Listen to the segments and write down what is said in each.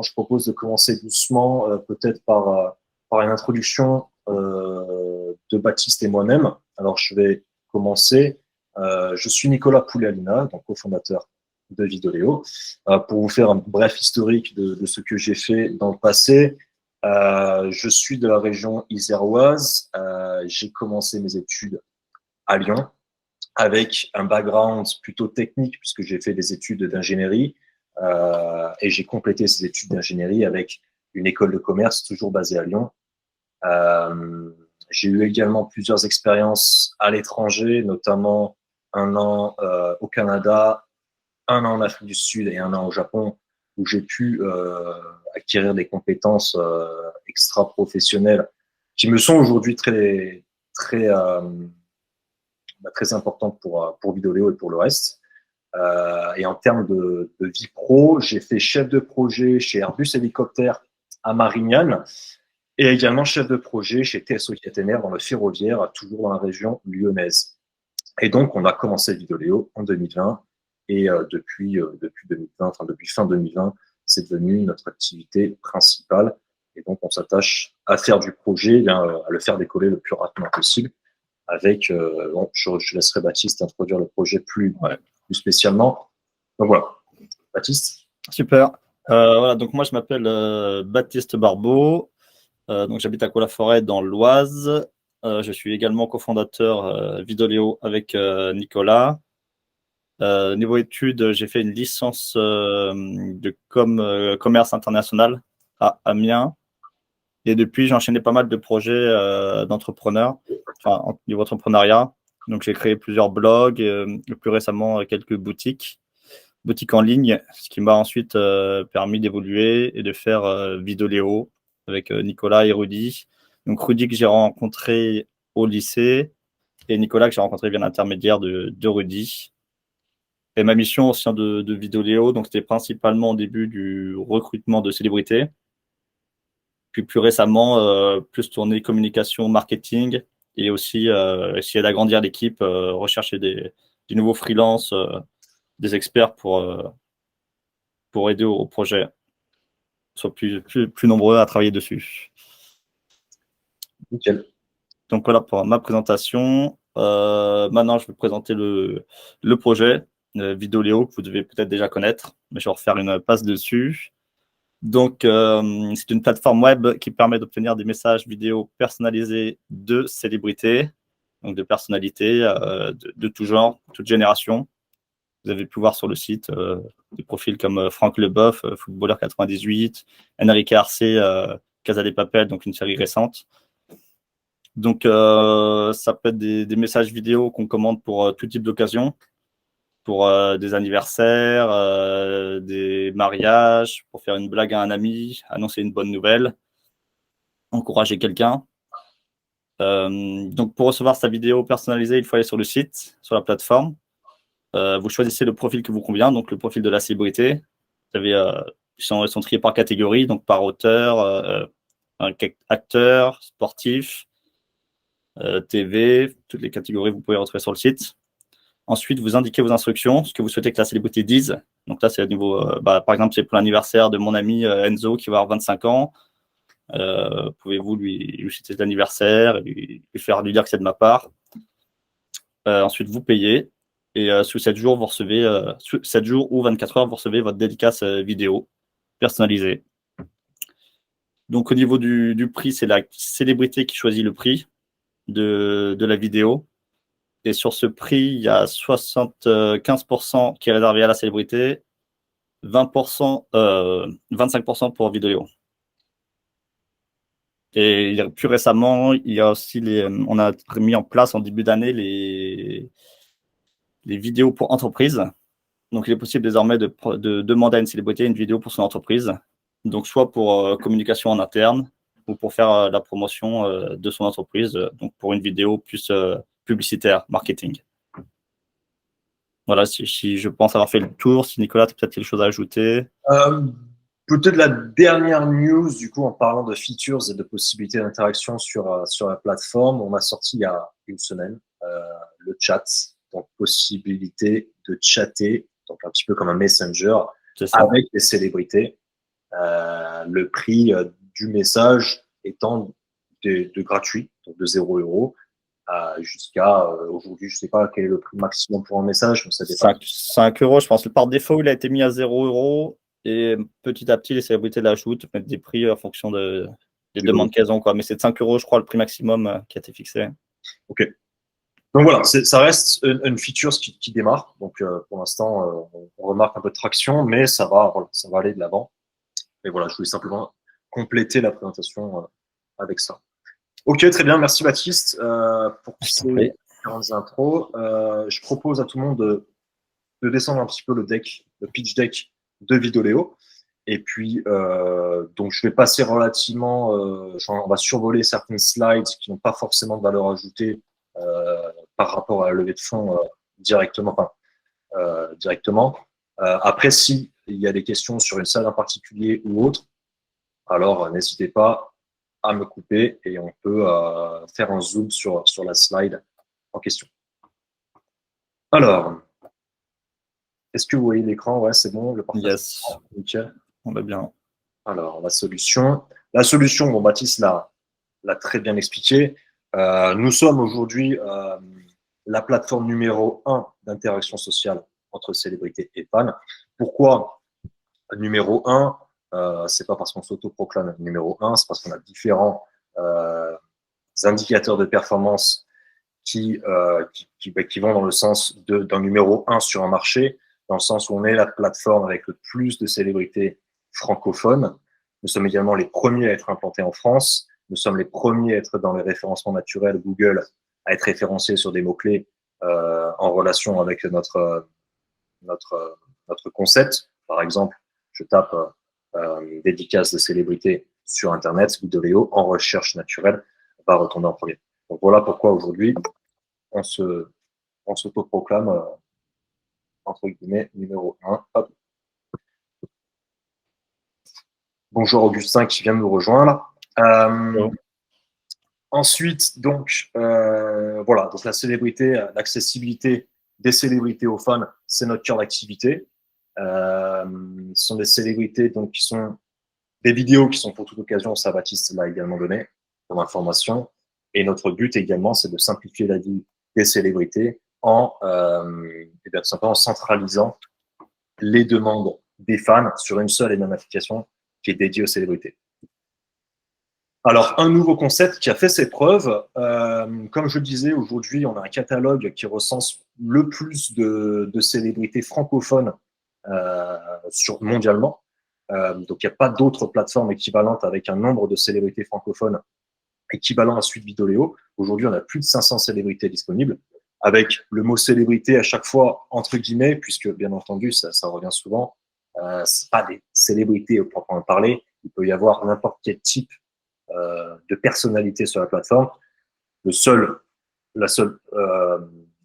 je propose de commencer doucement, peut-être par une introduction de Baptiste et moi-même. Alors, je vais commencer. Je suis Nicolas Poulialina, donc cofondateur de Vidoléo. Pour vous faire un bref historique de ce que j'ai fait dans le passé, je suis de la région iséroise. J'ai commencé mes études à Lyon avec un background plutôt technique puisque j'ai fait des études d'ingénierie et j'ai complété ces études d'ingénierie avec une école de commerce toujours basée à Lyon. J'ai eu également plusieurs expériences à l'étranger, notamment un an au Canada, un an en Afrique du Sud et un an au Japon, où j'ai pu acquérir des compétences extra-professionnelles qui me sont aujourd'hui très importantes pour Vidoléo et pour le reste. Et en termes de vie pro, j'ai fait chef de projet chez Airbus Hélicoptère à Marignane et également chef de projet chez TSO Caténaire dans le ferroviaire, toujours dans la région lyonnaise. Et donc, on a commencé Vidoléo en 2020 et depuis 2020, enfin depuis fin 2020, c'est devenu notre activité principale. Et donc, on s'attache à faire du projet, à le faire décoller le plus rapidement possible. Avec, bon, je laisserai Baptiste introduire le projet plus spécialement. Donc voilà, Baptiste. Super. Voilà, donc moi je m'appelle Baptiste Barbeau. Donc j'habite à Colla-Forêt dans l'Oise. Je suis également cofondateur Vidoléo avec Nicolas. Niveau études, j'ai fait une licence de commerce international à Amiens. Et depuis, j'ai enchaîné pas mal de projets d'entrepreneurs, enfin, niveau entrepreneuriat. Donc, j'ai créé plusieurs blogs, et plus récemment, quelques boutiques en ligne, ce qui m'a ensuite permis d'évoluer et de faire Vidoléo avec Nicolas et Rudy. Donc, Rudy que j'ai rencontré au lycée et Nicolas que j'ai rencontré via l'intermédiaire de Rudy. Et ma mission au sein de Vidoléo, donc c'était principalement au début du recrutement de célébrités. Puis plus récemment, plus tourné communication, marketing et aussi essayer d'agrandir l'équipe, rechercher des nouveaux freelances, des experts pour aider au projet, soit plus nombreux à travailler dessus. Nickel. Donc voilà pour ma présentation. Maintenant, je vais présenter le projet Vidoléo que vous devez peut-être déjà connaître, mais je vais refaire une passe dessus. Donc, c'est une plateforme web qui permet d'obtenir des messages vidéo personnalisés de célébrités, donc de personnalités de tout genre, toute génération. Vous avez pu voir sur le site des profils comme Franck Leboeuf, footballeur 98, Enrique Arce, Casa de Papel, donc une série récente. Donc, ça peut être des messages vidéo qu'on commande pour tout type d'occasion, pour des anniversaires, des mariages, pour faire une blague à un ami, annoncer une bonne nouvelle, encourager quelqu'un. Donc, pour recevoir sa vidéo personnalisée, il faut aller sur le site, sur la plateforme. Vous choisissez le profil qui vous convient, donc le profil de la célébrité. Vous avez, ils sont triés par catégorie, donc par auteur, acteur, sportif, TV, toutes les catégories vous pouvez retrouver sur le site. Ensuite, vous indiquez vos instructions, ce que vous souhaitez que la célébrité dise. Donc là, c'est au niveau, par exemple, c'est pour l'anniversaire de mon ami Enzo qui va avoir 25 ans. Pouvez-vous lui citer l'anniversaire et lui dire que c'est de ma part. Ensuite, vous payez. Et sous 7 jours, vous recevez, 7 jours ou 24 heures, vous recevez votre dédicace vidéo personnalisée. Donc, au niveau du prix, c'est la célébrité qui choisit le prix de la vidéo. Et sur ce prix, il y a 75% qui est réservé à la célébrité, 25% pour Vidoléo. Et plus récemment, il y a aussi on a mis en place en début d'année les vidéos pour entreprise. Donc, il est possible désormais de demander à une célébrité une vidéo pour son entreprise. Donc, soit pour communication en interne ou pour faire la promotion de son entreprise, donc pour une vidéo plus publicitaire, marketing. Voilà, si je pense avoir fait le tour, si Nicolas, tu as peut-être quelque chose à ajouter. Peut-être la dernière news, du coup, en parlant de features et de possibilités d'interaction sur la plateforme, on a sorti il y a une semaine le chat, donc possibilité de chatter, donc un petit peu comme un messenger, avec les célébrités. le prix du message étant de gratuit, donc de 0 € jusqu'à aujourd'hui, je ne sais pas quel est le prix maximum pour un message, mais ça dépend. 5 €, je pense. Par défaut, il a été mis à 0 € et petit à petit, les célébrités l'ajoutent, mettent des prix en fonction des demandes qu'elles ont, quoi. Mais c'est de 5 €, je crois, le prix maximum qui a été fixé. Ok. Donc voilà, ça reste une feature qui démarre. Donc pour l'instant, on remarque un peu de traction, mais ça va aller de l'avant. Et voilà, je voulais simplement compléter la présentation avec ça. Ok, très bien, merci Baptiste pour ces différentes intros. Je propose à tout le monde de descendre un petit peu le pitch deck de Vidéoléo. Et puis, donc je vais passer relativement, on va survoler certaines slides qui n'ont pas forcément de valeur ajoutée par rapport à la levée de fonds directement. Après, s'il y a des questions sur une salle en particulier ou autre, alors n'hésitez pas à me couper et on peut faire un zoom sur la slide en question. Alors, est-ce que vous voyez l'écran? Ouais, c'est bon, le partage. Yes. Nickel. On va bien. Alors, la solution. La solution, bon, Baptiste l'a très bien expliqué. Nous sommes aujourd'hui la plateforme numéro 1 d'interaction sociale entre célébrités et fans. Pourquoi numéro 1 c'est pas parce qu'on s'autoproclame numéro 1, c'est parce qu'on a différents indicateurs de performance qui vont dans le sens d'un numéro 1 sur un marché, dans le sens où on est la plateforme avec le plus de célébrités francophones. Nous sommes également les premiers à être implantés en France. Nous sommes les premiers à être dans les référencements naturels Google, à être référencés sur des mots-clés en relation avec notre concept. Par exemple, je tape dédicace de célébrités sur Internet, Vidéoléo, en recherche naturelle, va retomber en premier. Donc voilà pourquoi aujourd'hui, on s'autoproclame entre guillemets numéro 1. Hop. Bonjour Augustin qui vient de nous rejoindre. Ensuite, donc, voilà, donc la célébrité, l'accessibilité des célébrités aux fans, c'est notre cœur d'activité. Ce sont des célébrités donc, qui sont des vidéos qui sont pour toute occasion, ça Baptiste l'a également donné comme information. Et notre but également, c'est de simplifier la vie des célébrités en tout simplement centralisant les demandes des fans sur une seule et même application qui est dédiée aux célébrités. Alors, un nouveau concept qui a fait ses preuves. Comme je le disais, aujourd'hui, on a un catalogue qui recense le plus de célébrités francophones mondialement. Donc, il n'y a pas d'autres plateformes équivalentes avec un nombre de célébrités francophones équivalent à Suite Vidéoléo. Aujourd'hui, on a plus de 500 célébrités disponibles, avec le mot célébrité à chaque fois entre guillemets, puisque bien entendu, ça revient souvent. C'est pas des célébrités au proprement parler. Il peut y avoir n'importe quel type de personnalité sur la plateforme. La seule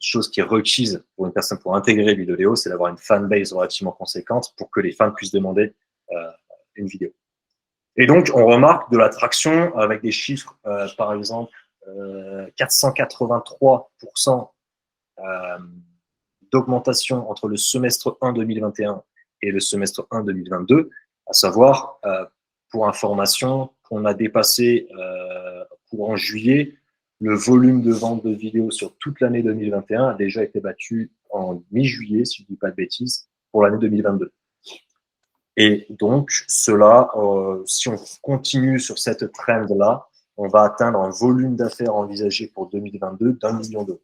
chose qui est requise pour une personne pour intégrer Vidéoléo, c'est d'avoir une fanbase relativement conséquente pour que les fans puissent demander une vidéo. Et donc, on remarque de l'attraction avec des chiffres, par exemple, 483% d'augmentation entre le semestre 1 2021 et le semestre 1 2022, à savoir, pour information, qu'on a dépassé, courant juillet, le volume de vente de vidéos sur toute l'année 2021 a déjà été battu en mi-juillet, si je ne dis pas de bêtises, pour l'année 2022. Et donc, cela, si on continue sur cette trend-là, on va atteindre un volume d'affaires envisagé pour 2022 d'1 million d'euros.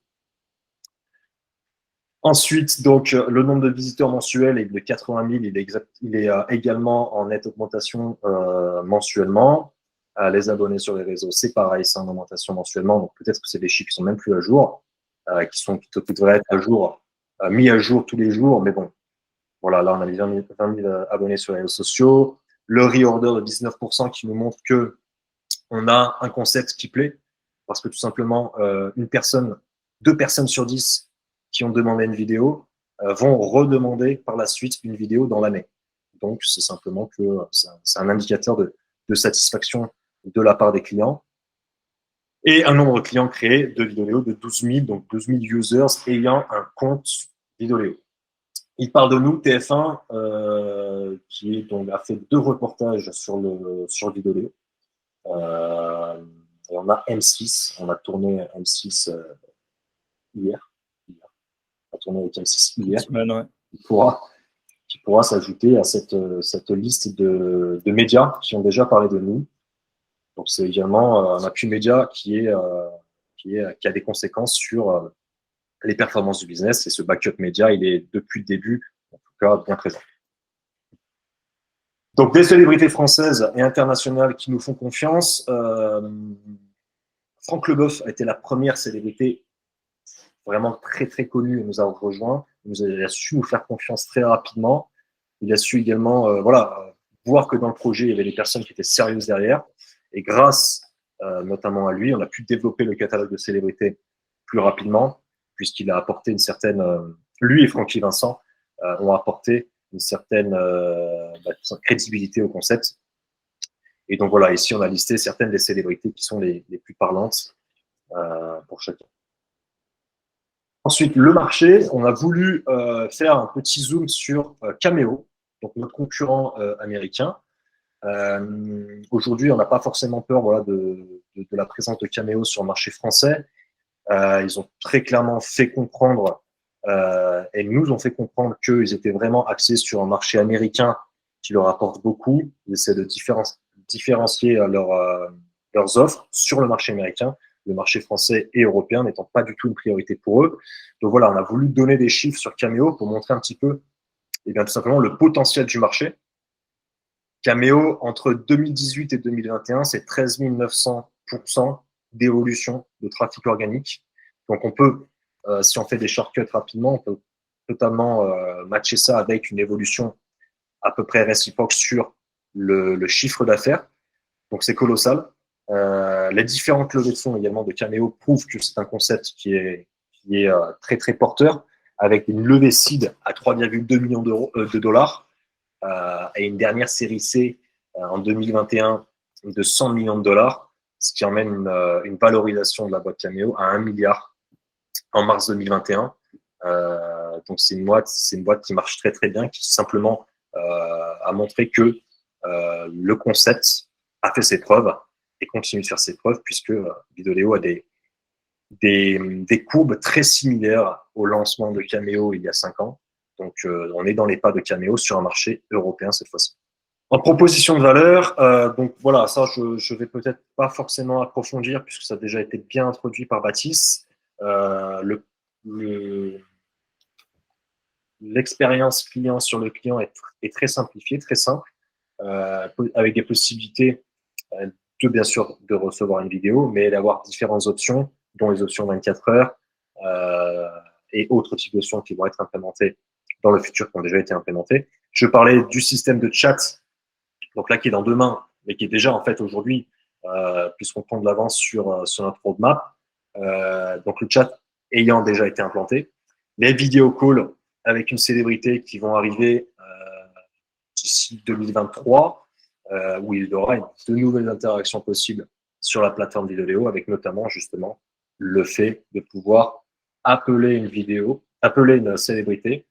Ensuite, donc, le nombre de visiteurs mensuels est de 80 000. Il est également en nette augmentation mensuellement. Les abonnés sur les réseaux, c'est pareil, c'est en augmentation mensuellement. Donc, peut-être que c'est des chiffres qui sont même plus à jour, qui devraient être à jour, mis à jour tous les jours. Mais bon, voilà, là, on a les 20 000 abonnés sur les réseaux sociaux. Le reorder de 19% qui nous montre que on a un concept qui plaît, parce que tout simplement, 2 personnes sur 10 qui ont demandé une vidéo vont redemander par la suite une vidéo dans l'année. Donc, c'est simplement que c'est un indicateur de satisfaction de la part des clients. Et un nombre de clients créés de Vidéoléo de 12 000, donc 12 000 users ayant un compte Vidéoléo. Il parle de nous, TF1, qui donc, a fait 2 reportages sur Vidéo. Et on a M6, on a tourné M6 hier. On a tourné avec M6 hier. Ouais. Qui pourra s'ajouter à cette liste de médias qui ont déjà parlé de nous. Donc c'est également un appui média qui a des conséquences sur les performances du business. Et ce backup média, il est depuis le début, en tout cas, bien présent. Donc des célébrités françaises et internationales qui nous font confiance. Franck Leboeuf a été la première célébrité vraiment très très connue et nous a rejoint. Il a su nous faire confiance très rapidement. Il a su également voir que dans le projet, il y avait des personnes qui étaient sérieuses derrière. Et grâce notamment à lui, on a pu développer le catalogue de célébrités plus rapidement, puisqu'il a apporté une certaine... lui et Francky Vincent ont apporté une certaine crédibilité au concept. Et donc voilà, ici on a listé certaines des célébrités qui sont les plus parlantes pour chacun. Ensuite, le marché, on a voulu faire un petit zoom sur Cameo, donc notre concurrent américain. Aujourd'hui, on n'a pas forcément peur de la présence de Cameo sur le marché français. Ils ont très clairement fait comprendre et nous ont fait comprendre qu'ils étaient vraiment axés sur un marché américain qui leur apporte beaucoup. Ils essaient de différencier leurs offres sur le marché américain, le marché français et européen n'étant pas du tout une priorité pour eux. Donc voilà, on a voulu donner des chiffres sur Cameo pour montrer un petit peu, et bien tout simplement, le potentiel du marché. Cameo, entre 2018 et 2021, c'est 13 900% d'évolution de trafic organique. Donc on peut, si on fait des shortcuts rapidement, on peut totalement matcher ça avec une évolution à peu près réciproque sur le chiffre d'affaires. Donc c'est colossal. Les différentes levées de fonds également de Cameo prouvent que c'est un concept qui est très très porteur, avec une levée seed à 3,2 millions de dollars et une dernière série C en 2021 de 100 millions de dollars, ce qui emmène une valorisation de la boîte Cameo à 1 milliard en mars 2021. Donc c'est une boîte qui marche très très bien, qui simplement a montré que le concept a fait ses preuves et continue de faire ses preuves, puisque Vidéo a des courbes très similaires au lancement de Cameo il y a 5 ans. Donc on est dans les pas de Cameo sur un marché européen cette fois-ci. En proposition de valeur, donc voilà, ça je vais peut-être pas forcément approfondir puisque ça a déjà été bien introduit par Baptiste. L'expérience client sur le client est très simplifiée, très simple, avec des possibilités bien sûr de recevoir une vidéo, mais d'avoir différentes options, dont les options 24 heures et autres types d'options qui vont être implémentées dans le futur, qui ont déjà été implémentées. Je parlais du système de chat, donc là qui est dans 2 mains, mais qui est déjà en fait aujourd'hui, puisqu'on prend de l'avance sur notre roadmap. Donc le chat ayant déjà été implanté, les vidéo calls avec une célébrité qui vont arriver d'ici 2023, où il y aura de nouvelles interactions possibles sur la plateforme Vidéo, avec notamment justement le fait de pouvoir appeler une célébrité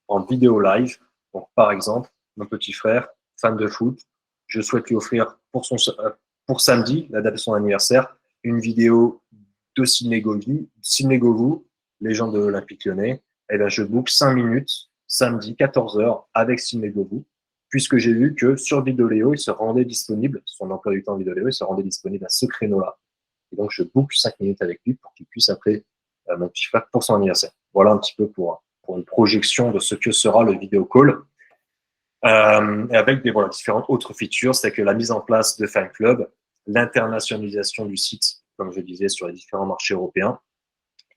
en vidéo live. Donc par exemple, mon petit frère, fan de foot, je souhaite lui offrir pour samedi, la date de son anniversaire, une vidéo de Sidney Govou, légende de l'Olympique Lyonnais. Et bien je book 5 minutes samedi 14h avec Sidney Govou, puisque j'ai vu que sur Vidéo, il se rendait disponible, son emploi du temps Vidéo, il se rendait disponible à ce créneau-là. Et donc, je book 5 minutes avec lui pour qu'il puisse appeler mon petit frère pour son anniversaire. Voilà un petit peu pour une projection de ce que sera le vidéo call. Et avec des différentes autres features, c'est que la mise en place de fan club, l'internationalisation du site, comme je disais, sur les différents marchés européens,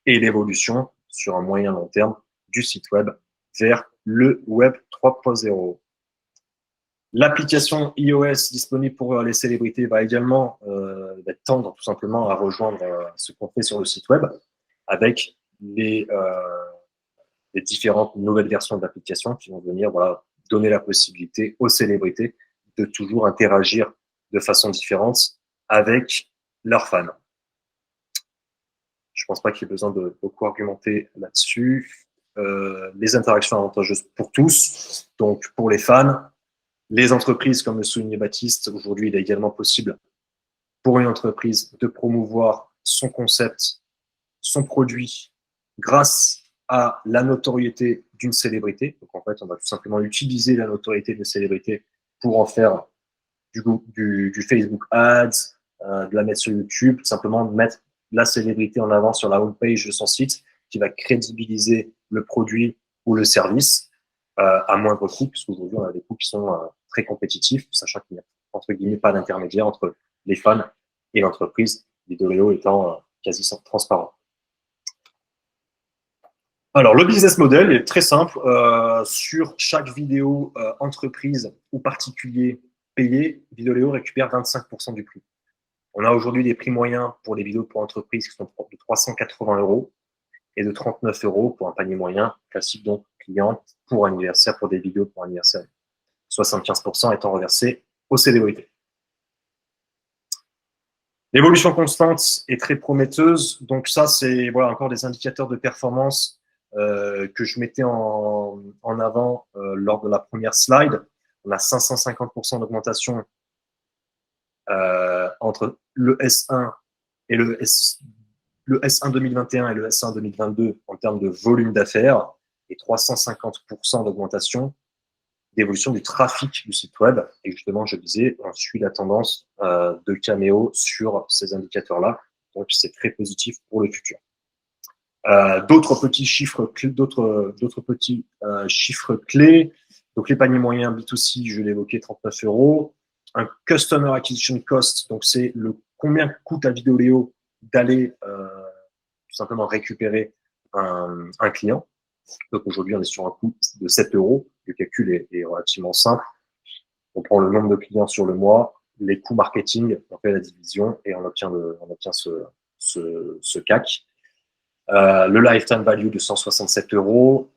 et l'évolution sur un moyen long terme du site web vers le web 3.0. L'application iOS disponible pour les célébrités va également tendre tout simplement à rejoindre ce qu'on fait sur le site web, avec les différentes nouvelles versions d'applications qui vont venir donner la possibilité aux célébrités de toujours interagir de façon différente avec leurs fans. Je ne pense pas qu'il y ait besoin de beaucoup argumenter là-dessus. les interactions avantageuses pour tous. Donc, pour les fans, les entreprises, comme le soulignait Baptiste, aujourd'hui, il est également possible pour une entreprise de promouvoir son concept, son produit, grâce à la notoriété d'une célébrité. Donc, en fait, on va tout simplement utiliser la notoriété d'une célébrité pour en faire du Facebook Ads, de la mettre sur YouTube, tout simplement de mettre la célébrité en avant sur la homepage de son site, qui va crédibiliser le produit ou le service à moindre coût, puisqu'aujourd'hui, on a des coûts qui sont très compétitifs, sachant qu'il n'y a, entre guillemets, pas d'intermédiaire entre les fans et l'entreprise, Vidoleo étant quasi transparent. Alors, le business model est très simple. Sur chaque vidéo entreprise ou particulier payé, Vidoleo récupère 25% du prix. On a aujourd'hui des prix moyens pour les vidéos pour entreprise qui sont de 380 € et de 39 € pour un panier moyen classique, donc client pour anniversaire, pour des vidéos pour anniversaire. 75% étant reversés aux célébrités. L'évolution constante est très prometteuse. Donc ça, c'est voilà, encore des indicateurs de performance que je mettais en avant lors de la première slide. On a 550% d'augmentation entre le S1 et le S1 2021 et le S1 2022 en termes de volume d'affaires et 350% d'augmentation d'évolution du trafic du site web. Et justement, je disais, on suit la tendance de Cameo sur ces indicateurs-là. Donc, c'est très positif pour le futur. D'autres petits chiffres clés. Donc, les paniers moyens B2C, je l'ai évoqué, 39 €. Un Customer Acquisition Cost, donc c'est le combien coûte à Vidoleo d'aller tout simplement récupérer un client. Donc aujourd'hui, on est sur un coût de 7 €. Le calcul est relativement simple. On prend le nombre de clients sur le mois, les coûts marketing, on fait la division et on obtient ce CAC. Le lifetime value de 167 €. Pour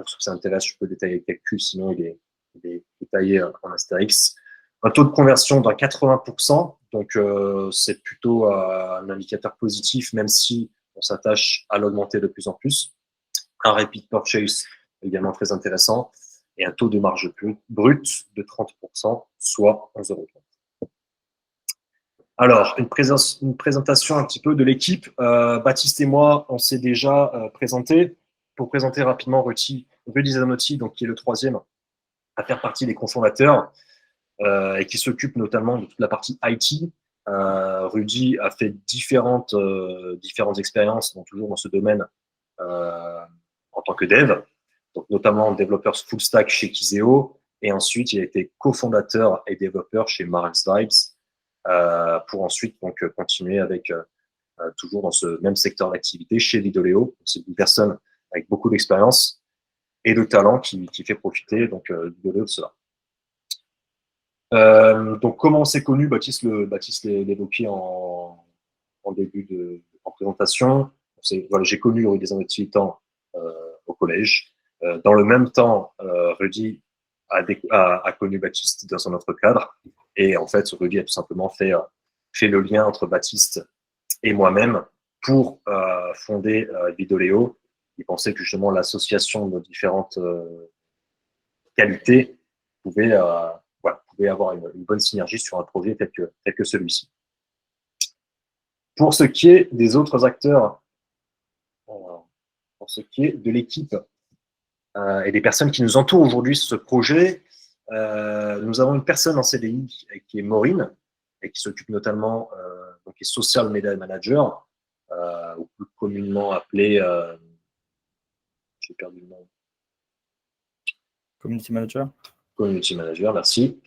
ceux que ça intéresse, je peux détailler le calcul, sinon il est détaillé en Astérix. Un taux de conversion d'un 80%, donc c'est plutôt un indicateur positif, même si on s'attache à l'augmenter de plus en plus. Un repeat purchase également très intéressant, et un taux de marge brute de 30%, soit 11,30 €. Alors, une présentation un petit peu de l'équipe. Baptiste et moi, on s'est déjà présenté. Pour présenter rapidement Rudy Zanotti, donc, qui est le troisième à faire partie des cofondateurs et qui s'occupe notamment de toute la partie IT. Rudy a fait différentes expériences, donc toujours dans ce domaine en tant que dev, donc notamment développeur full stack chez Kizeo, et ensuite il a été cofondateur et développeur chez Marantz Vibes, pour ensuite donc continuer avec toujours dans ce même secteur d'activité chez Vidoleo. C'est une personne avec beaucoup d'expérience et de talent qui fait profiter donc Vidoleo de cela. Donc comment on s'est connu, Baptiste l'évoquait en début en présentation. Voilà, j'ai connu Rudy Zanotti étant au collège. Dans le même temps, Rudy a connu Baptiste dans un autre cadre. Et en fait, Rudy a tout simplement fait le lien entre Baptiste et moi-même pour fonder Vidoleo. Il pensait que justement l'association de différentes qualités pouvait avoir une bonne synergie sur un projet tel que celui-ci. Pour ce qui est des autres acteurs, pour ce qui est de l'équipe et des personnes qui nous entourent aujourd'hui sur ce projet, nous avons une personne en CDI qui est Maureen et qui s'occupe notamment donc qui est social media manager, ou plus communément appelé, j'ai perdu le nom. Community manager. Community manager, merci.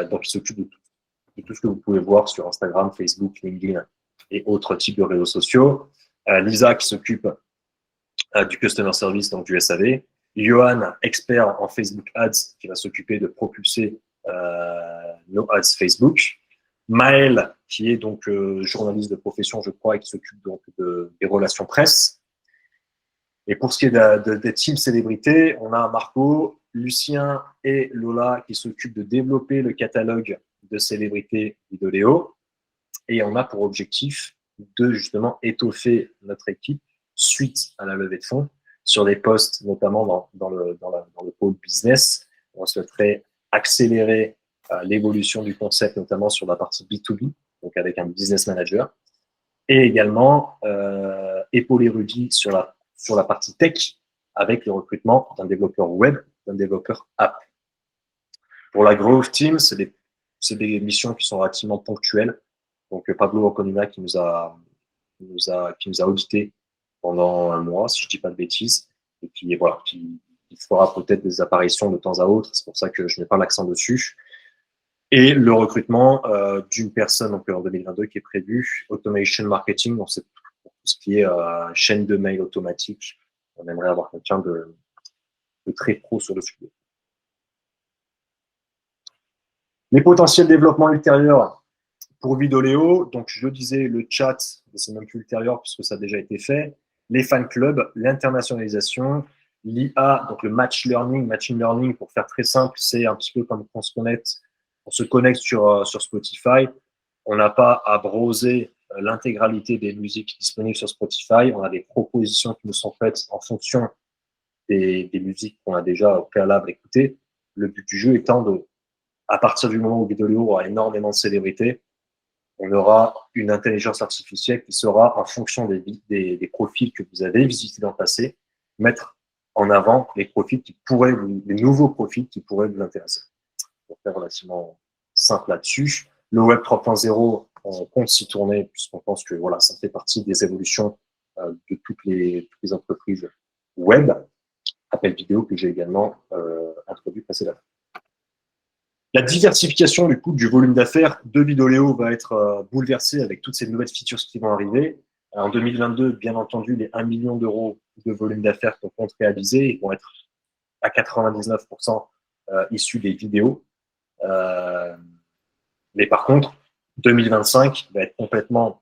Donc il s'occupe de tout ce que vous pouvez voir sur Instagram, Facebook, LinkedIn et autres types de réseaux sociaux. Lisa qui s'occupe du customer service, donc du SAV. Johan, expert en Facebook Ads, qui va s'occuper de propulser nos ads Facebook. Maël, qui est donc journaliste de profession, je crois, et qui s'occupe donc des relations presse. Et pour ce qui est des teams célébrités, on a Marco, Lucien et Lola qui s'occupent de développer le catalogue de célébrités Vidoleo. Et on a pour objectif de justement étoffer notre équipe suite à la levée de fonds sur des postes, notamment dans le pôle business. On souhaiterait accélérer l'évolution du concept, notamment sur la partie B2B, donc avec un business manager, et également épauler Rudy sur la partie tech avec le recrutement d'un développeur web, d'un développeur app. Pour la Growth Team, c'est des missions qui sont relativement ponctuelles. Donc Pablo Oconina qui nous a audité pendant un mois, si je dis pas de bêtises, et qui fera peut-être des apparitions de temps à autre. C'est pour ça que je mets pas l'accent dessus. Et le recrutement d'une personne donc en 2022 qui est prévu, automation marketing, donc c'est pour tout ce qui est chaîne de mail automatique. On aimerait avoir quelqu'un de très pro sur le sujet. Les potentiels développements ultérieurs pour Vidoléo, donc je disais le chat, c'est même plus ultérieur puisque ça a déjà été fait, les fan clubs, l'internationalisation, l'IA, donc le matching learning, pour faire très simple, c'est un petit peu comme on se connecte sur Spotify. On n'a pas à browser l'intégralité des musiques disponibles sur Spotify. On a des propositions qui nous sont faites en fonction des musiques qu'on a déjà au préalable écoutées. Le but du jeu étant à partir du moment où Vidoléo aura énormément de célébrités, on aura une intelligence artificielle qui sera, en fonction des profils que vous avez visités dans le passé, mettre en avant les nouveaux profils qui pourraient vous intéresser. Pour faire relativement simple là-dessus. Le Web 3.0, on compte s'y tourner puisqu'on pense que voilà, ça fait partie des évolutions de toutes les entreprises web. Appel vidéo que j'ai également introduit précédemment. La diversification du coup du volume d'affaires de Vidoléo va être bouleversée avec toutes ces nouvelles features qui vont arriver. En 2022, bien entendu, les 1 million d'euros de volume d'affaires qu'on compte réaliser ils vont être à 99% issus des vidéos. Mais par contre, 2025 va être complètement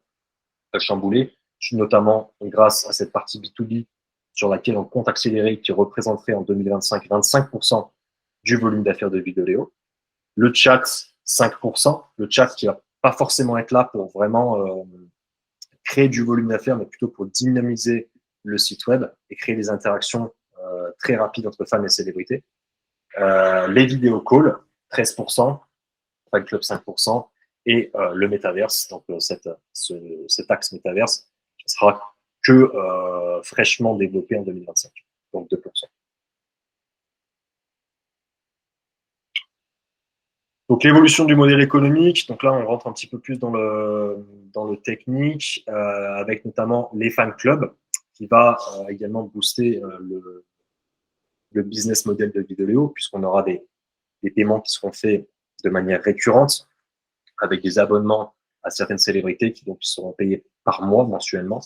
chamboulé, notamment grâce à cette partie B2B sur laquelle on compte accélérer, qui représenterait en 2025 25% du volume d'affaires de Vidoléo. Le chat, 5%. Le chat qui va pas forcément être là pour vraiment créer du volume d'affaires, mais plutôt pour dynamiser le site web et créer des interactions très rapides entre fans et célébrités. Les vidéo calls, 13%, Fan Club 5%, et le métaverse, donc cet axe métaverse, qui sera que fraîchement développé en 2025, donc 2%. Donc l'évolution du modèle économique, donc là on rentre un petit peu plus dans le technique, avec notamment les fan clubs, qui va également booster le business model de Vidoléo, puisqu'on aura des paiements qui seront faits de manière récurrente, avec des abonnements à certaines célébrités qui seront payés par mois mensuellement.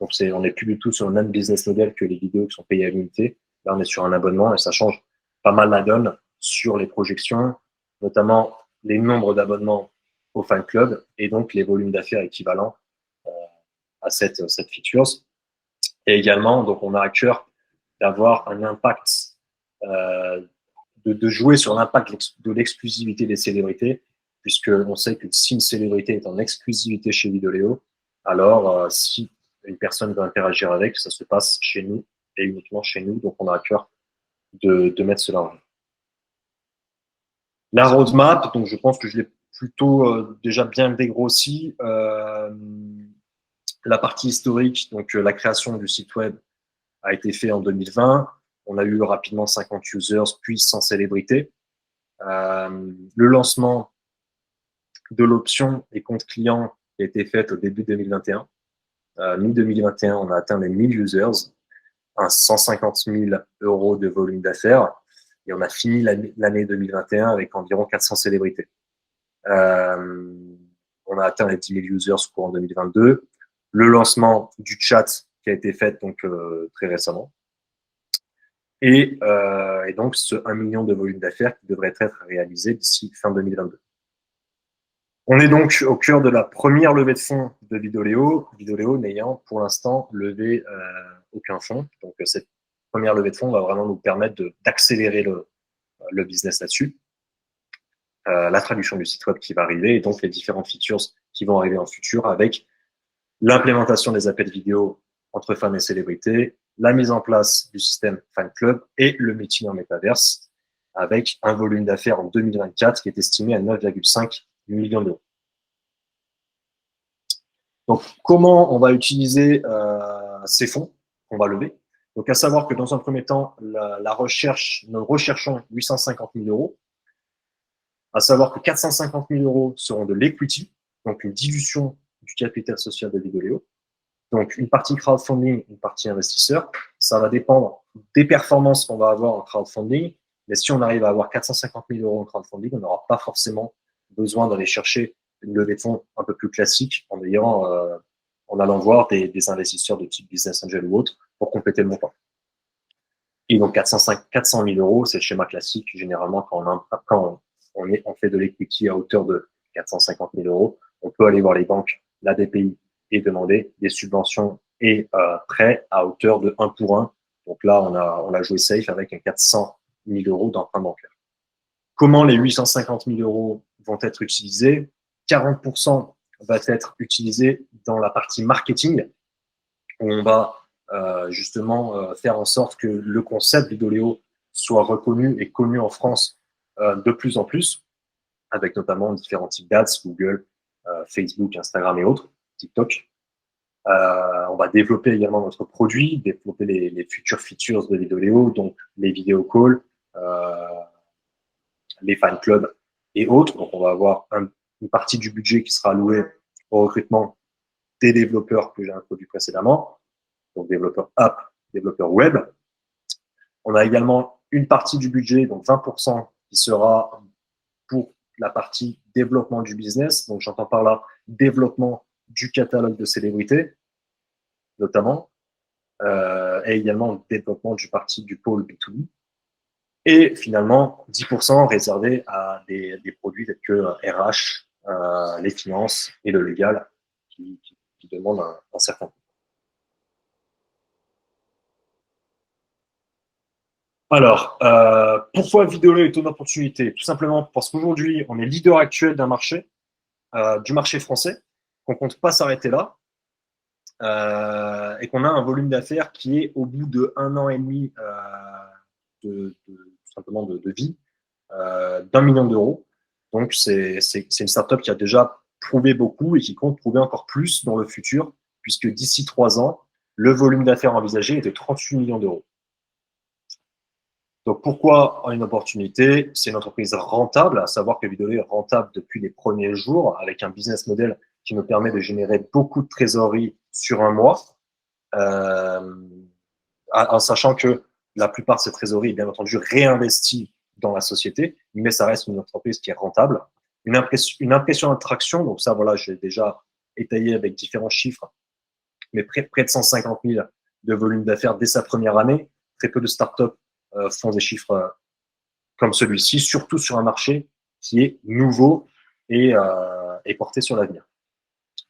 Donc on n'est plus du tout sur le même business model que les vidéos qui sont payées à l'unité. Là on est sur un abonnement et ça change pas mal la donne sur les projections, notamment les nombres d'abonnements au fan club et donc les volumes d'affaires équivalents à cette feature. Et également, donc on a à cœur d'avoir un impact, de jouer sur l'impact de l'exclusivité des célébrités, puisqu'on sait que si une célébrité est en exclusivité chez Vidoléo, alors si une personne veut interagir avec, ça se passe chez nous et uniquement chez nous. Donc on a à cœur de mettre cela en jeu. La roadmap, donc je pense que je l'ai plutôt déjà bien dégrossi. La partie historique, donc la création du site web a été faite en 2020. On a eu rapidement 50 users, puis 100 célébrités. Le lancement de l'option et compte client qui a été fait au début 2021. Mi-2021, on a atteint les 1000 users, 150 000 € de volume d'affaires. Et on a fini l'année 2021 avec environ 400 célébrités. On a atteint les 10 000 users courant 2022. Le lancement du chat qui a été fait donc très récemment. Et donc ce 1 million de volume d'affaires qui devrait être réalisé d'ici fin 2022. On est donc au cœur de la première levée de fonds de Vidoléo n'ayant pour l'instant levé aucun fonds. Donc cette première levée de fonds va vraiment nous permettre d'accélérer le business là-dessus. La traduction du site web qui va arriver et donc les différentes features qui vont arriver en futur avec l'implémentation des appels vidéo entre fans et célébrités, la mise en place du système Fan Club et le meeting en métaverse avec un volume d'affaires en 2024 qui est estimé à 9,5 millions d'euros. Donc, comment on va utiliser ces fonds qu'on va lever? Donc, à savoir que dans un premier temps, nous recherchons 850 000 euros. À savoir que 450 000 euros seront de l'equity, donc une dilution du capital social de Vidoleo. Donc, une partie crowdfunding, une partie investisseur. Ça va dépendre des performances qu'on va avoir en crowdfunding. Mais si on arrive à avoir 450 000 euros en crowdfunding, on n'aura pas forcément besoin d'aller chercher une levée de fonds un peu plus classique en allant voir des investisseurs de type business angel ou autre pour compléter le montant. Et donc 400 000 euros, c'est le schéma classique. Généralement, quand on fait de l'equity à hauteur de 450 000 euros, on peut aller voir les banques, la BPI, et demander des subventions et prêts à hauteur de 1 pour 1. Donc là, on a joué safe avec un 400 000 euros d'emprunt bancaire. Comment les 850 000 euros vont être utilisés? 40% va être utilisé dans la partie marketing, où on va justement faire en sorte que le concept Vidoleo soit reconnu et connu en France de plus en plus, avec notamment différents types d'ads, Google, Facebook, Instagram et autres, TikTok. On va développer également notre produit, développer les future features de Vidoleo, donc les vidéo calls, les fan clubs et autres. Donc, on va avoir une partie du budget qui sera allouée au recrutement des développeurs que j'ai introduits précédemment, donc développeurs app, développeurs web. On a également une partie du budget, donc 20%, qui sera pour la partie développement du business. Donc, j'entends par là développement du catalogue de célébrités, notamment, et également développement du pôle B2B. Et finalement, 10% réservé à des produits tels que RH, les finances et le légal qui demandent un certain coût. Alors, pourquoi Vidoleo est une opportunité? Tout simplement parce qu'aujourd'hui, on est leader actuel d'un marché, du marché français, qu'on ne compte pas s'arrêter là, et qu'on a un volume d'affaires qui est au bout de 1 an et demi simplement de vie, d'1 million d'euros. Donc, c'est une startup qui a déjà prouvé beaucoup et qui compte prouver encore plus dans le futur, puisque d'ici 3 ans, le volume d'affaires envisagé est de 38 millions d'euros. Donc, pourquoi une opportunité? C'est une entreprise rentable, à savoir que Vidoleo est rentable depuis les premiers jours, avec un business model qui nous permet de générer beaucoup de trésorerie sur un mois, en sachant que la plupart de cette trésorerie est bien entendu réinvestie dans la société, mais ça reste une entreprise qui est rentable. Une impression d'attraction, donc ça, voilà, j'ai déjà étayé avec différents chiffres, mais près de 150 000 de volume d'affaires dès sa première année. Très peu de startups font des chiffres comme celui-ci, surtout sur un marché qui est nouveau et porté sur l'avenir.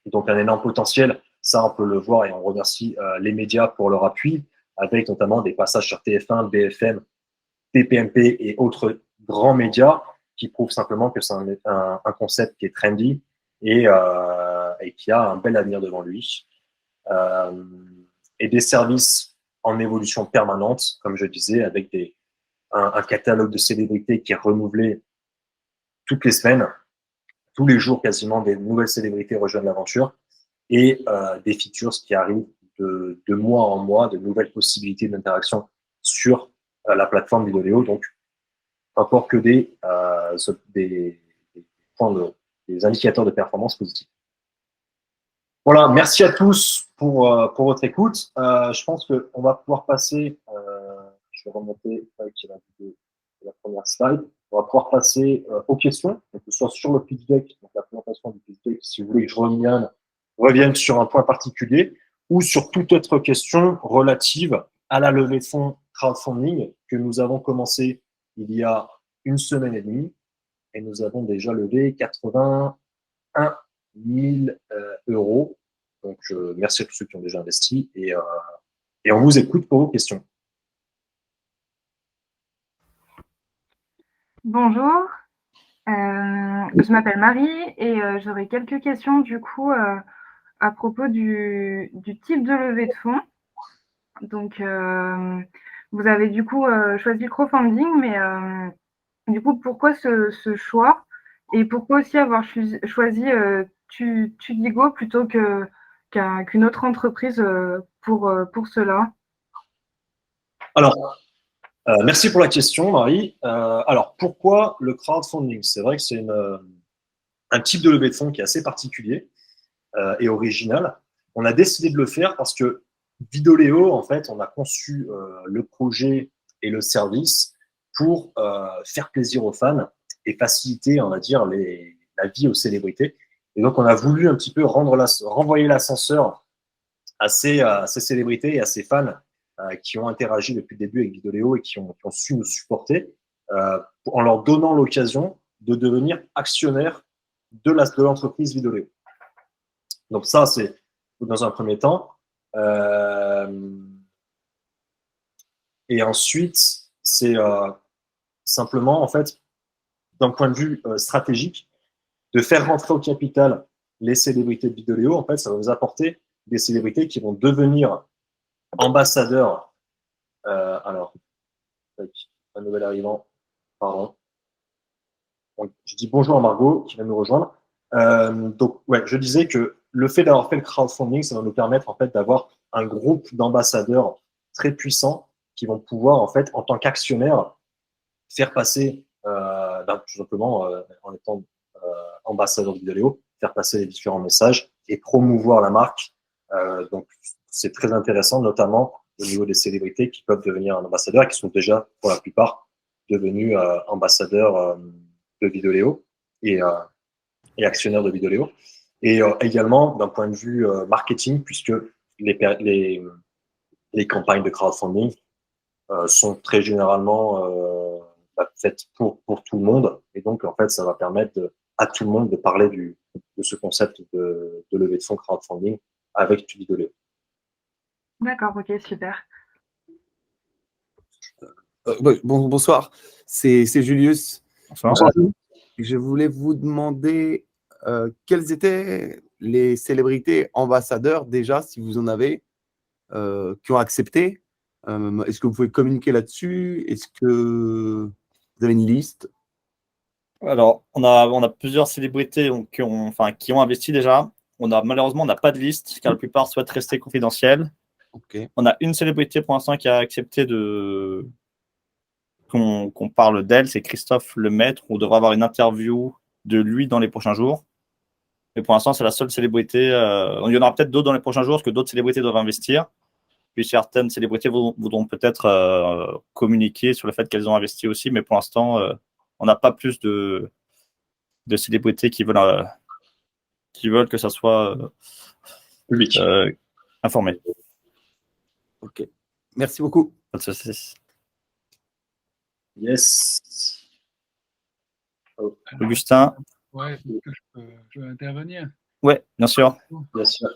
Donc, un énorme potentiel, ça, on peut le voir et on remercie les médias pour leur appui, avec notamment des passages sur TF1, BFM, TPMP et autres grands médias qui prouvent simplement que c'est un concept qui est trendy et qui a un bel avenir devant lui. Et des services en évolution permanente, comme je disais, avec un catalogue de célébrités qui est renouvelé toutes les semaines, tous les jours quasiment, des nouvelles célébrités rejoignent l'aventure et des features qui arrivent de mois en mois, de nouvelles possibilités d'interaction sur la plateforme Vidoleo. Donc, encore que des indicateurs de performance positifs. Voilà, merci à tous pour votre écoute. Je pense qu'on va pouvoir passer, je vais remonter la première slide, on va pouvoir passer aux questions, que ce soit sur le pitch deck, donc la présentation du pitch deck, si vous voulez que je revienne sur un point particulier, ou sur toute autre question relative à la levée de fonds crowdfunding que nous avons commencé il y a 1 semaine et demie, et nous avons déjà levé 81 000 euros. Donc, merci à tous ceux qui ont déjà investi et on vous écoute pour vos questions. Bonjour, je m'appelle Marie et j'aurais quelques questions du coup à propos du type de levée de fonds. Donc, vous avez du coup choisi le crowdfunding, mais du coup, pourquoi ce choix? Et pourquoi aussi avoir choisi Tudigo plutôt qu'une autre entreprise pour cela? Alors, merci pour la question, Marie. Alors, pourquoi le crowdfunding? C'est vrai que c'est un type de levée de fonds qui est assez particulier et original. On a décidé de le faire parce que Vidoléo, en fait, on a conçu le projet et le service pour faire plaisir aux fans et faciliter, on va dire, la vie aux célébrités. Et donc, on a voulu un petit peu renvoyer l'ascenseur à ces célébrités et à ces fans qui ont interagi depuis le début avec Vidoléo et qui ont su nous supporter en leur donnant l'occasion de devenir actionnaire de l'entreprise Vidoléo. Donc ça, c'est dans un premier temps. Et ensuite, c'est simplement, en fait, d'un point de vue stratégique, de faire rentrer au capital les célébrités de Vidoléo. En fait, ça va nous apporter des célébrités qui vont devenir ambassadeurs. Alors, un nouvel arrivant, pardon. Donc, je dis bonjour à Margot qui vient nous rejoindre. Donc, ouais, je disais que le fait d'avoir fait le crowdfunding, ça va nous permettre en fait d'avoir un groupe d'ambassadeurs très puissants qui vont pouvoir en fait, en tant qu'actionnaires, faire passer, tout simplement en étant ambassadeur de Vidoléo, faire passer les différents messages et promouvoir la marque. Donc, c'est très intéressant, notamment au niveau des célébrités qui peuvent devenir ambassadeurs et qui sont déjà, pour la plupart, devenus ambassadeurs de Vidoléo et actionnaires de Vidoléo. Et également, d'un point de vue marketing, puisque les campagnes de crowdfunding sont très généralement faites pour tout le monde. Et donc, en fait, ça va permettre à tout le monde de parler de ce concept de levée de fonds crowdfunding avec Vidoléo. D'accord, ok, super. Bonsoir, c'est Julius. Bonsoir. Je voulais vous demander quelles étaient les célébrités ambassadeurs déjà, si vous en avez, qui ont accepté. Est-ce que vous pouvez communiquer là-dessus? Est-ce que vous avez une liste? Alors, on a plusieurs célébrités qui ont investi déjà. Malheureusement, on n'a pas de liste, car la plupart souhaitent rester confidentiels. Okay. On a une célébrité pour l'instant qui a accepté qu'on parle d'elle, c'est Christophe Lemaître. On devrait avoir une interview de lui dans les prochains jours. Mais pour l'instant, c'est la seule célébrité. Il y en aura peut-être d'autres dans les prochains jours, parce que d'autres célébrités doivent investir. Puis certaines célébrités voudront peut-être communiquer sur le fait qu'elles ont investi aussi. Mais pour l'instant, on n'a pas plus de célébrités qui veulent que ça soit public. Informé. Ok. Merci beaucoup. Pas de soucis. Yes. Oh. Augustin. Ouais, est-ce que je peux intervenir? Ouais, bien sûr. Bien sûr.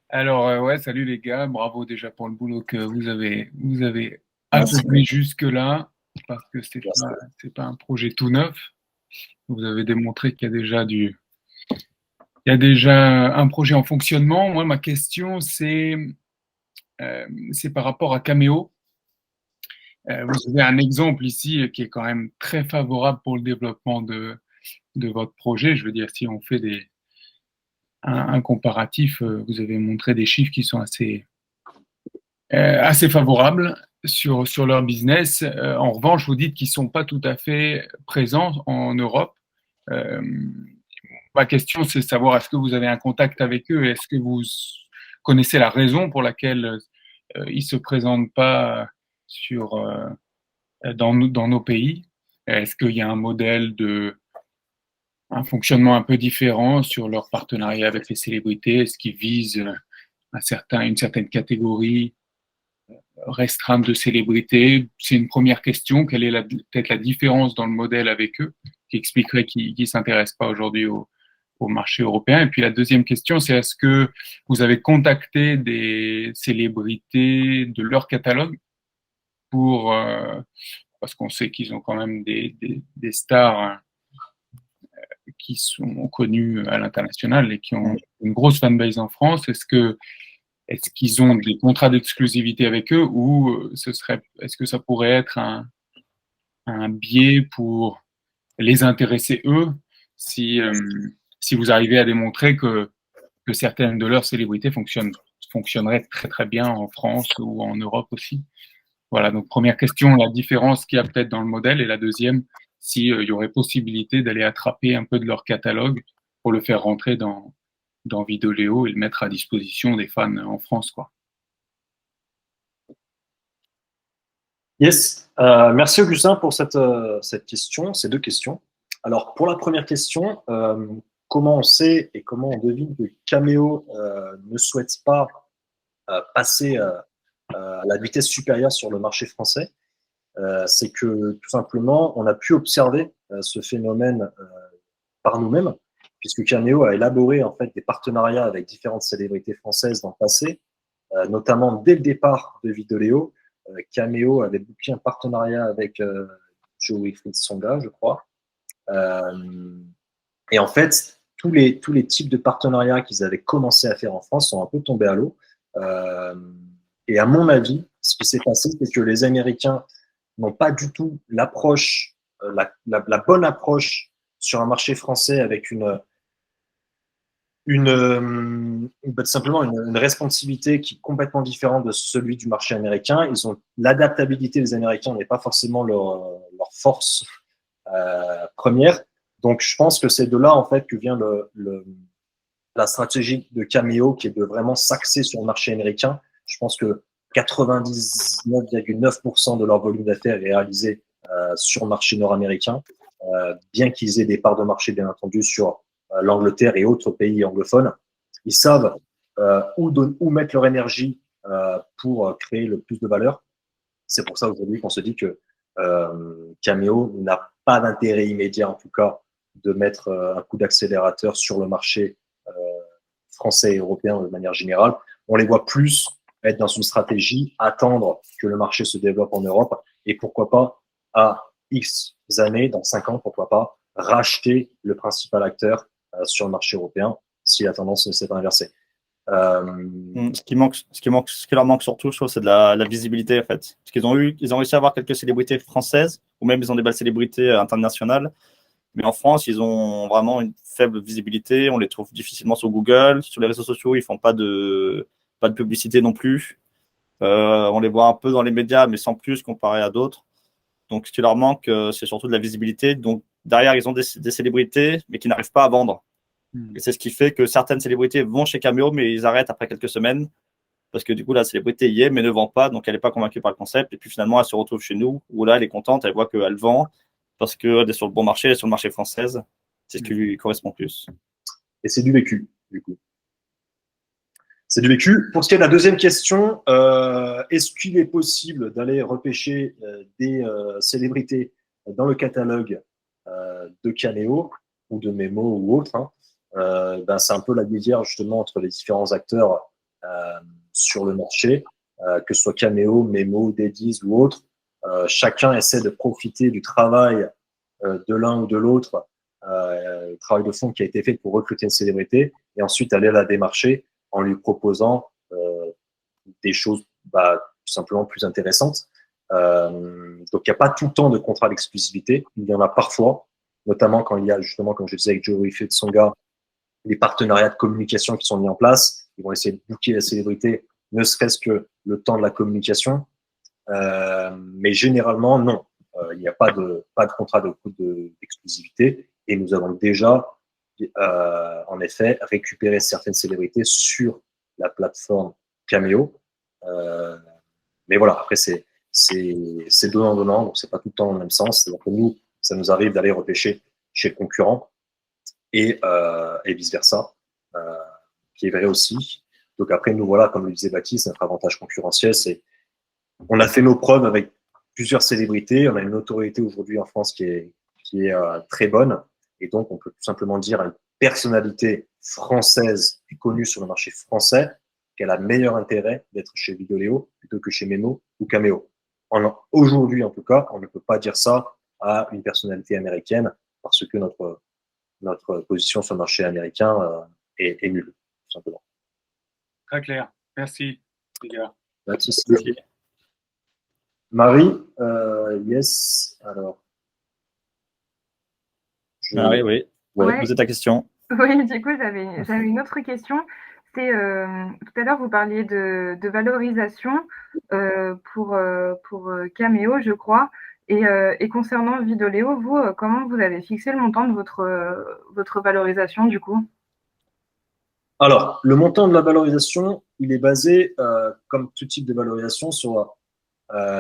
Alors, ouais, salut les gars, bravo déjà pour le boulot que vous avez accompli jusque-là, parce que c'est pas un projet tout neuf. Vous avez démontré qu'il y a déjà un projet en fonctionnement. Moi, ma question, c'est par rapport à Cameo. Vous avez un exemple ici qui est quand même très favorable pour le développement de votre projet. Je veux dire, si on fait un comparatif, vous avez montré des chiffres qui sont assez favorables sur leur business. En revanche, vous dites qu'ils sont pas tout à fait présents en Europe. Ma question, c'est de savoir, est-ce que vous avez un contact avec eux? Est-ce que vous connaissez la raison pour laquelle ils se présentent pas dans nos pays? Est-ce qu'il y a un modèle un fonctionnement un peu différent sur leur partenariat avec les célébrités? Est-ce qu'ils visent une certaine catégorie restreinte de célébrités? C'est une première question. Quelle est peut-être la différence dans le modèle avec eux qui expliquerait qu'ils ne s'intéressent pas aujourd'hui au marché européen? Et puis la deuxième question, c'est est-ce que vous avez contacté des célébrités de leur catalogue parce qu'on sait qu'ils ont quand même des stars qui sont connus à l'international et qui ont une grosse fanbase en France. Est-ce que est-ce qu'ils ont des contrats d'exclusivité avec eux ou est-ce que ça pourrait être un biais pour les intéresser eux si vous arrivez à démontrer que certaines de leurs célébrités fonctionneraient très très bien en France ou en Europe aussi. Voilà, donc première question, la différence qu'il y a peut-être dans le modèle, et la deuxième, s'il y aurait possibilité d'aller attraper un peu de leur catalogue pour le faire rentrer dans Vidéoléo et le mettre à disposition des fans en France, quoi. Yes, merci Augustin pour cette question, ces deux questions. Alors pour la première question, comment on sait et comment on devine que Cameo ne souhaite pas passer à la vitesse supérieure sur le marché français? C'est que tout simplement, on a pu observer ce phénomène par nous-mêmes, puisque Cameo a élaboré en fait des partenariats avec différentes célébrités françaises dans le passé, notamment dès le départ de Vidéoléo. Cameo avait booké un partenariat avec Joe-Wilfried Tsonga, je crois. Et en fait, tous les types de partenariats qu'ils avaient commencé à faire en France sont un peu tombés à l'eau. Et à mon avis, ce qui s'est passé, c'est que les Américains n'ont pas du tout l'approche, la bonne approche sur un marché français avec simplement une responsabilité qui est complètement différente de celui du marché américain. Ils ont l'adaptabilité des Américains n'est pas forcément leur force première. Donc, je pense que c'est de là en fait que vient la stratégie de Cameo, qui est de vraiment s'axer sur le marché américain. Je pense que 99,9% de leur volume d'affaires est réalisé sur le marché nord-américain, bien qu'ils aient des parts de marché, bien entendu, sur l'Angleterre et autres pays anglophones. Ils savent où mettre leur énergie pour créer le plus de valeur. C'est pour ça aujourd'hui qu'on se dit que Cameo n'a pas d'intérêt immédiat, en tout cas, de mettre un coup d'accélérateur sur le marché français et européen de manière générale. On les voit plus être dans une stratégie, attendre que le marché se développe en Europe et pourquoi pas, à X années, dans 5 ans, pourquoi pas, racheter le principal acteur sur le marché européen si la tendance s'est inversée. Ce qui leur manque surtout, je trouve, c'est de la visibilité, en fait. Parce qu'ils ont réussi à avoir quelques célébrités françaises, ou même ils ont des belles célébrités internationales. Mais en France, ils ont vraiment une faible visibilité. On les trouve difficilement sur Google. Sur les réseaux sociaux, ils font pas de publicité non plus. On les voit un peu dans les médias, mais sans plus comparé à d'autres. Donc, ce qui leur manque, c'est surtout de la visibilité. Donc, derrière, ils ont des célébrités, mais qui n'arrivent pas à vendre. Et c'est ce qui fait que certaines célébrités vont chez Cameo, mais ils arrêtent après quelques semaines. Parce que du coup, la célébrité y est, mais ne vend pas. Donc, elle n'est pas convaincue par le concept. Et puis, finalement, elle se retrouve chez nous, où là, elle est contente. Elle voit qu'elle vend parce qu'elle est sur le bon marché, elle est sur le marché français. C'est ce qui lui correspond plus. Et c'est du vécu, du coup. C'est du vécu. Pour ce qui est de la deuxième question, est-ce qu'il est possible d'aller repêcher des célébrités dans le catalogue de Cameo ou de Memo ou autre, hein, c'est un peu la lisière justement entre les différents acteurs sur le marché, que ce soit Cameo, Memo, Dediz ou autre. Chacun essaie de profiter du travail de l'un ou de l'autre, le travail de fond qui a été fait pour recruter une célébrité et ensuite aller la démarcher en lui proposant des choses tout simplement plus intéressantes. Donc, il n'y a pas tout le temps de contrat d'exclusivité. Il y en a parfois, notamment quand il y a justement, comme je disais avec Joe-Wilfried Tsonga, des partenariats de communication qui sont mis en place. Ils vont essayer de booker la célébrité, ne serait-ce que le temps de la communication. Mais généralement, non. Il n'y a pas de contrat d'exclusivité. Et nous avons déjà, en effet, récupéré certaines célébrités sur la plateforme Cameo. Mais voilà, après, c'est donnant-donnant, donc c'est pas tout le temps dans le même sens. C'est-à-dire que nous, ça nous arrive d'aller repêcher chez le concurrent et vice-versa, qui est vrai aussi. Donc après, nous, voilà, comme le disait Baptiste, notre avantage concurrentiel, c'est on a fait nos preuves avec plusieurs célébrités. On a une notoriété aujourd'hui en France qui est très bonne. Et donc, on peut tout simplement dire à une personnalité française et connue sur le marché français qu'elle a meilleur intérêt d'être chez Vidéoléo plutôt que chez Memo ou Cameo. Aujourd'hui, en tout cas, on ne peut pas dire ça à une personnalité américaine parce que notre position sur le marché américain est nulle, tout simplement. Très clair. Merci, les gars. Pas de souci. Marie, yes. Alors, Ah oui. Ouais. Posez ta question. Oui, du coup, j'avais une autre question. C'est tout à l'heure, vous parliez de valorisation pour Cameo, je crois. Et concernant Vidoléo, vous, comment vous avez fixé le montant de votre valorisation, du coup? Alors, le montant de la valorisation, il est basé, comme tout type de valorisation, sur,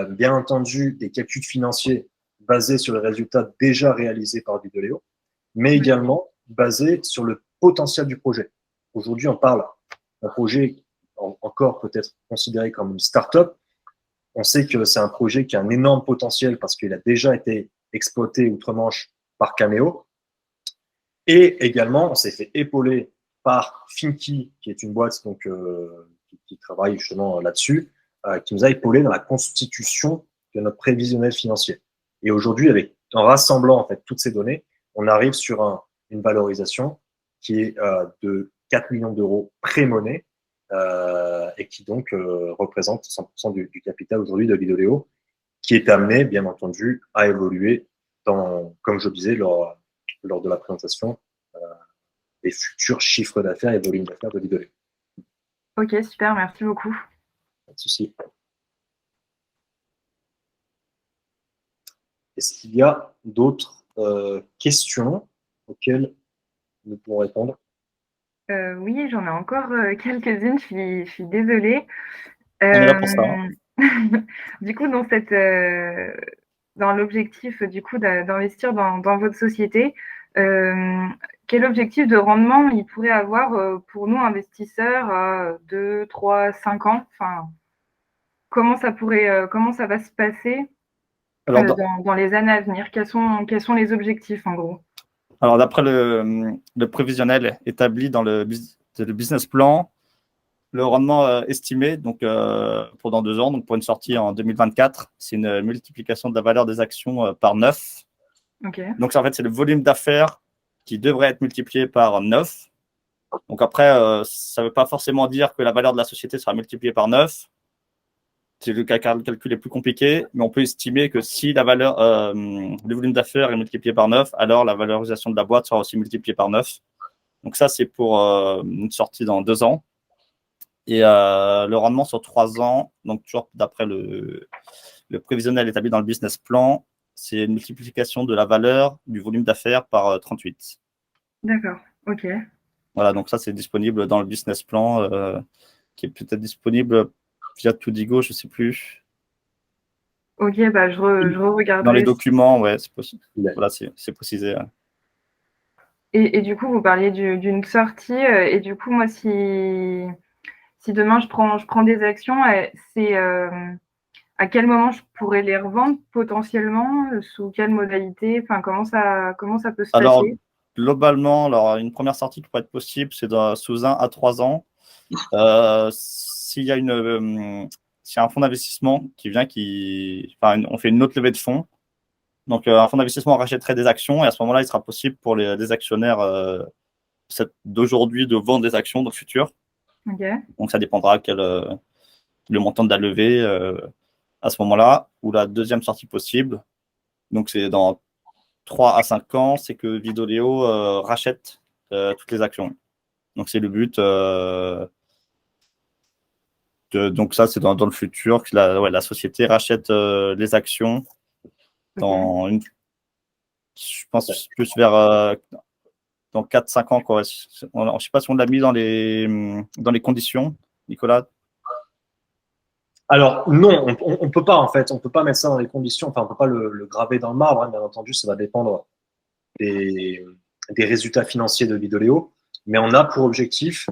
bien entendu, des calculs financiers basés sur les résultats déjà réalisés par Vidoléo, mais également basés sur le potentiel du projet. Aujourd'hui, on parle d'un projet encore peut-être considéré comme une start-up. On sait que c'est un projet qui a un énorme potentiel parce qu'il a déjà été exploité outre-Manche par Cameo. Et également, on s'est fait épauler par Finky, qui est une boîte donc, qui travaille justement là-dessus, qui nous a épaulé dans la constitution de notre prévisionnel financier. Et aujourd'hui, en rassemblant en fait toutes ces données, on arrive sur une valorisation qui est de 4 millions d'euros pré-monnaie et qui donc représente 100% du capital aujourd'hui de Vidoléo, qui est amené, bien entendu, à évoluer comme je disais lors de la présentation, les futurs chiffres d'affaires et volumes d'affaires de Vidoléo. Ok, super, merci beaucoup. Pas de souci. Est-ce qu'il y a d'autres questions auxquelles nous pouvons répondre? Oui, j'en ai encore quelques-unes, je suis désolée. On est là pour ça. Du coup, dans l'objectif du coup d'investir dans votre société, quel objectif de rendement il pourrait avoir pour nous investisseurs à 2, 3, 5 ans? Enfin, comment ça va se passer Alors, dans les années à venir? Quels sont les objectifs en gros? Alors, d'après le prévisionnel établi dans le business plan, le rendement estimé donc, pendant 2 ans, donc pour une sortie en 2024, c'est une multiplication de la valeur des actions par 9. Okay. Donc, en fait, c'est le volume d'affaires qui devrait être multiplié par 9. Donc, après, ça ne veut pas forcément dire que la valeur de la société sera multipliée par 9. Le calcul est plus compliqué, mais on peut estimer que si le volume d'affaires est multiplié par 9, alors la valorisation de la boîte sera aussi multipliée par 9. Donc ça, c'est pour une sortie dans 2 ans. Et le rendement sur 3 ans, donc toujours d'après le prévisionnel établi dans le business plan, c'est une multiplication de la valeur du volume d'affaires par 38. D'accord, ok. Voilà, donc ça, c'est disponible dans le business plan, qui est peut-être disponible via Tudigo, je ne sais plus. Ok, bah je regarderai. Dans les documents, ouais, c'est possible. Voilà, c'est précisé. Et du coup, vous parliez d'une sortie, et du coup, moi, si demain je prends des actions, c'est à quel moment je pourrais les revendre potentiellement, sous quelle modalité, enfin comment ça peut se Alors, passer? globalement, une première sortie qui pourrait être possible, c'est sous 1 à 3 ans. S'il y a un fonds d'investissement qui vient, on fait une autre levée de fonds. Donc, un fonds d'investissement rachèterait des actions et à ce moment-là, il sera possible pour les actionnaires d'aujourd'hui de vendre des actions dans le futur. Okay. Donc, ça dépendra le montant de la levée à ce moment-là. Ou la deuxième sortie possible, donc c'est dans 3 à 5 ans, c'est que Vidoléo rachète toutes les actions. Donc, c'est le but. Donc, ça, c'est dans le futur que la société rachète les actions dans je pense plus vers dans 4-5 ans. Quoi. Je ne sais pas si on l'a mis dans les conditions, Nicolas. Alors non, on peut pas en fait, on peut pas mettre ça dans les conditions, enfin on peut pas le graver dans le marbre, hein, bien entendu, ça va dépendre des résultats financiers de Vidoléo, mais on a pour objectif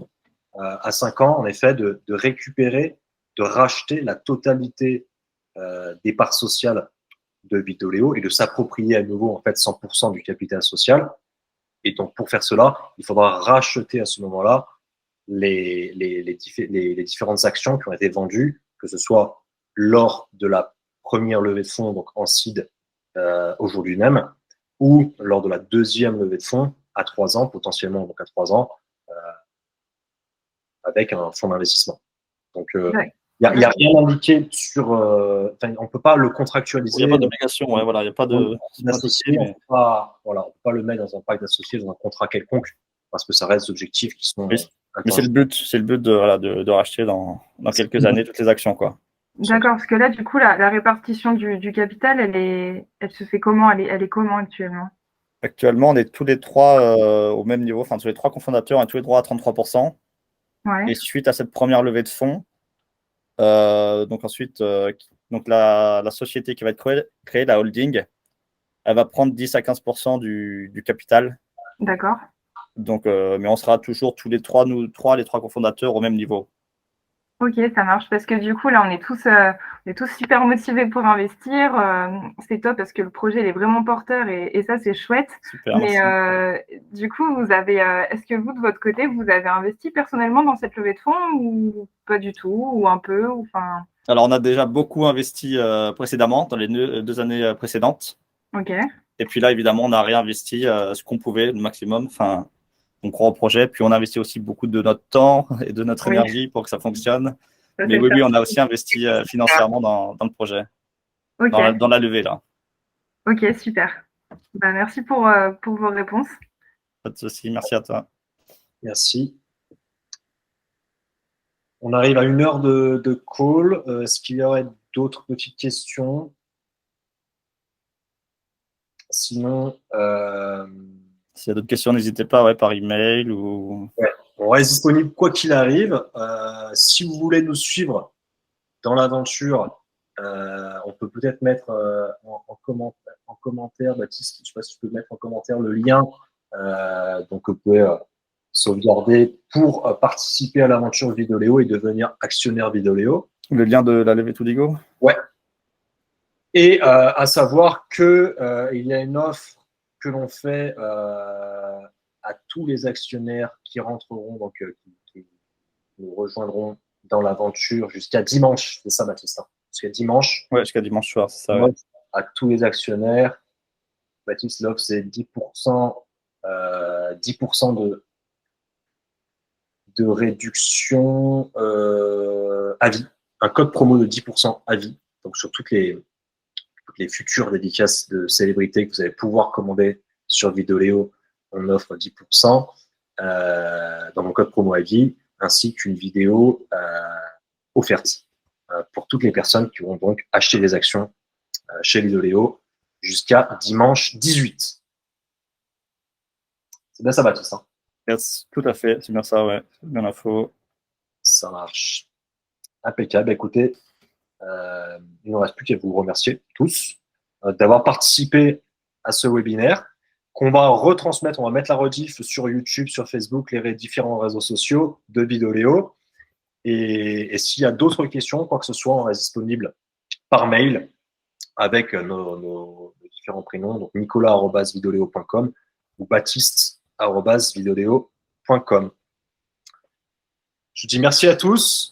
à 5 ans en effet de récupérer, de racheter la totalité des parts sociales de Vidoléo et de s'approprier à nouveau en fait 100% du capital social. Et donc pour faire cela, il faudra racheter à ce moment-là les différentes actions qui ont été vendues, que ce soit lors de la première levée de fonds, donc en seed aujourd'hui même, ou lors de la deuxième levée de fonds à 3 ans, potentiellement donc à 3 ans, avec un fonds d'investissement. Donc, Ouais. il n'y a rien indiqué sur. On ne peut pas le Il contractualiser. n'y a pas d'obligation, ouais, voilà, il n'y a pas de. c'est pas L'associé, indiqué, on mais- ne peut pas le mettre dans un pacte d'associés, dans un contrat quelconque, parce que ça reste des objectifs qui sont. Mais c'est le but de, voilà, de racheter dans quelques années toutes les actions, quoi. D'accord, parce que là, du coup, la répartition du capital, elle se fait comment? Elle est comment actuellement? Actuellement, on est tous les trois au même niveau, enfin tous les trois cofondateurs, on a tous les droits à 33%. Ouais, Et suite à cette première levée de fonds, donc ensuite, donc la société qui va être créée, la holding, elle va prendre 10 à 15% du capital. d'accord. Donc, mais on sera toujours tous les trois, nous trois, les trois cofondateurs au même niveau. Ok, ça marche parce que du coup, là, on est tous super motivés pour investir. C'est top parce que le projet, il est vraiment porteur et ça, c'est chouette. Super, Mais merci. du coup, est-ce que vous, de votre côté, vous avez investi personnellement dans cette levée de fonds ou pas du tout, ou un peu, ou enfin, Alors, on a déjà beaucoup investi précédemment, dans les deux années précédentes. ok, Et puis là, évidemment, on a réinvesti ce qu'on pouvait, le maximum. Enfin, on croit au projet. Puis on investit aussi beaucoup de notre temps et de notre oui, énergie pour que ça fonctionne. ça Mais c'est oui, ça. oui, on a aussi investi financièrement dans le projet, Ok, dans la levée, là. ok, super. Bah, merci pour vos réponses. Pas de souci, merci à toi. Merci. On arrive à 1 heure de call. Est-ce qu'il y aurait d'autres petites questions? Sinon, S'il y a d'autres questions, n'hésitez pas, ouais, par email ou. on reste disponible quoi qu'il arrive. Si vous voulez nous suivre dans l'aventure, on peut peut-être mettre en commentaire, Baptiste, je ne sais pas si tu peux mettre en commentaire le lien. Donc, vous pouvez sauvegarder pour participer à l'aventure Vidoléo et devenir actionnaire Vidoléo. Le lien de la levée Toodigo. Ouais. Et à savoir que il y a une offre que l'on fait à tous les actionnaires qui rentreront, donc qui nous rejoindront dans l'aventure jusqu'à dimanche. C'est ça, Baptiste, hein, jusqu'à dimanche. Ouais, jusqu'à dimanche soir, c'est ça. Ouais. À tous les actionnaires, Baptiste, l'offre, c'est 10%, 10% de réduction à vie. Un code promo de 10% à vie. Donc, sur toutes les futures dédicaces de célébrités que vous allez pouvoir commander sur Vidoléo, on offre 10% dans mon code promo à vie, ainsi qu'une vidéo offerte pour toutes les personnes qui vont donc acheter des actions chez Vidoléo jusqu'à dimanche 18. C'est bien ça, Baptiste, hein? Yes, tout à fait, c'est bien ça, ouais. C'est bien l'info. Ça marche. Impeccable. Écoutez, il ne reste plus qu'à vous remercier tous d'avoir participé à ce webinaire qu'on va retransmettre. On va mettre la rediff sur YouTube, sur Facebook, les différents réseaux sociaux de Vidoléo. Et s'il y a d'autres questions, quoi que ce soit, on reste disponible par mail avec nos différents prénoms, donc nicolas@vidoleo.com ou baptiste@vidoleo.com. Je vous dis merci à tous.